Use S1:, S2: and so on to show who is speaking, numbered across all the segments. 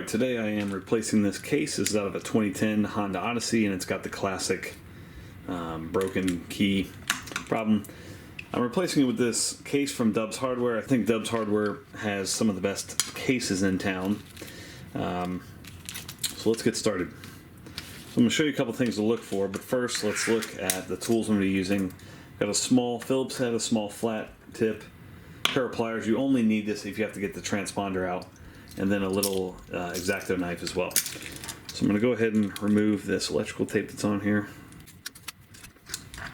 S1: Alright, today I am replacing this case. This is out of a 2010 Honda Odyssey, and it's got the classic broken key problem. I'm replacing it with this case from Dubs Hardware. I think Dubs Hardware has some of the best cases in town. So let's get started. So I'm going to show you a couple things to look for, but first let's look at the tools I'm going to be using. Got a small Phillips head, a small flat tip, pair of pliers. You only need this if you have to get the transponder out, and then a little X-Acto knife as well. So I'm going to go ahead and remove this electrical tape that's on here.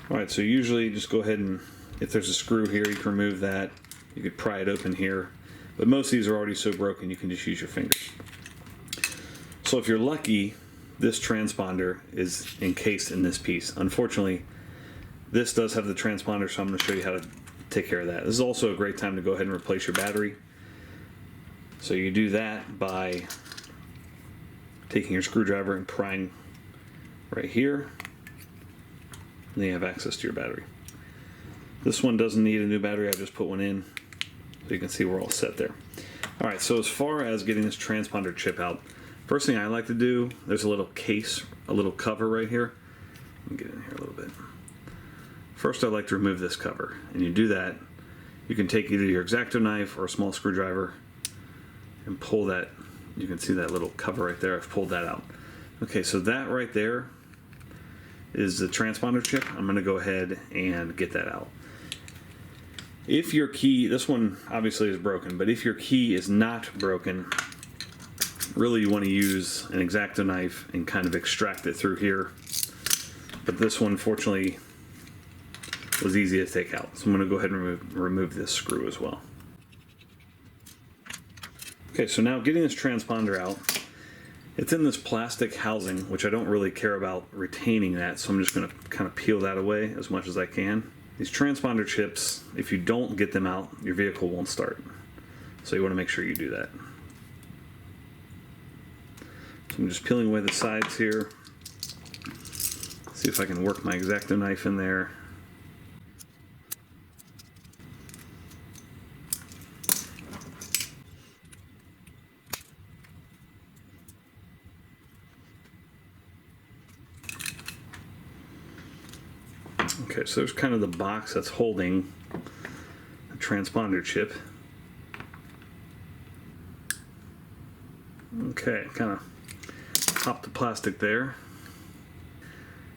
S1: Alright, so usually just go ahead and, if there's a screw here, you can remove that. You could pry it open here. But most of these are already so broken you can just use your fingers. So if you're lucky, this transponder is encased in this piece. Unfortunately, this does have the transponder, so I'm going to show you how to take care of that. This is also a great time to go ahead and replace your battery. So you do that by taking your screwdriver and prying right here, and then you have access to your battery. This one doesn't need a new battery, I just put one in, so you can see we're all set there. Alright, so as far as getting this transponder chip out, first thing I like to do, there's a little case, a little cover right here. Let me get in here a little bit. First I like to remove this cover, and you do that, you can take either your X-Acto knife or a small screwdriver and pull that. You can see that little cover right there. I've pulled that out. Okay, so that right there is the transponder chip. I'm going to go ahead and get that out. If your key, this one obviously is broken, but if your key is not broken, really you want to use an X-Acto knife and kind of extract it through here. But this one, fortunately, was easy to take out. So I'm going to go ahead and remove this screw as well. Okay, so now getting this transponder out, it's in this plastic housing, which I don't really care about retaining that, so I'm just going to kind of peel that away as much as I can. These transponder chips, if you don't get them out, your vehicle won't start. So you want to make sure you do that. So I'm just peeling away the sides here. See if I can work my X-Acto knife in there. Okay, so there's kind of the box that's holding the transponder chip. Okay, kind of pop the plastic there.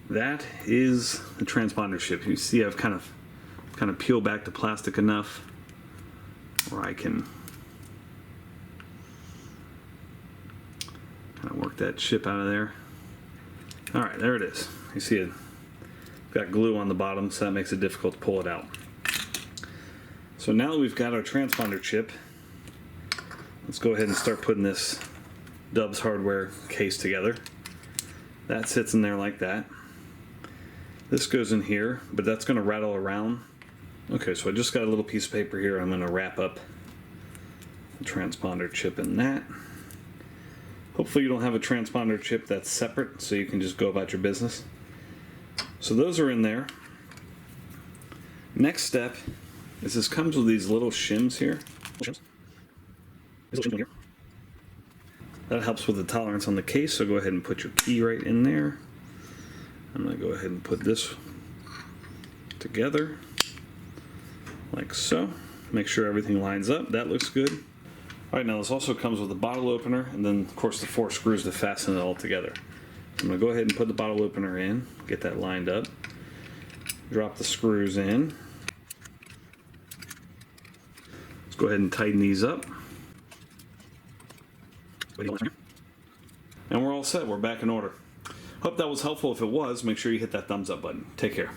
S1: That is the transponder chip. You see I've kind of peeled back the plastic enough where I can kind of work that chip out of there. Alright, there it is. You see it. Got glue on the bottom, so that makes it difficult to pull it out. So now that we've got our transponder chip, let's go ahead and start putting this Dubs Hardware case together. That sits in there like that. This goes in here, but that's going to rattle around. Okay, so I just got a little piece of paper here. I'm going to wrap up the transponder chip in that. Hopefully you don't have a transponder chip that's separate, so you can just go about your business. So those are in there. Next step is this comes with these little shims here. That helps with the tolerance on the case, so go ahead and put your key right in there. I'm going to go ahead and put this together like so. Make sure everything lines up. That looks good. Alright, now this also comes with a bottle opener, and then of course the 4 screws to fasten it all together. I'm going to go ahead and put the bottle opener in, get that lined up, drop the screws in. Let's go ahead and tighten these up. And we're all set, we're back in order. Hope that was helpful. If it was, make sure you hit that thumbs up button. Take care.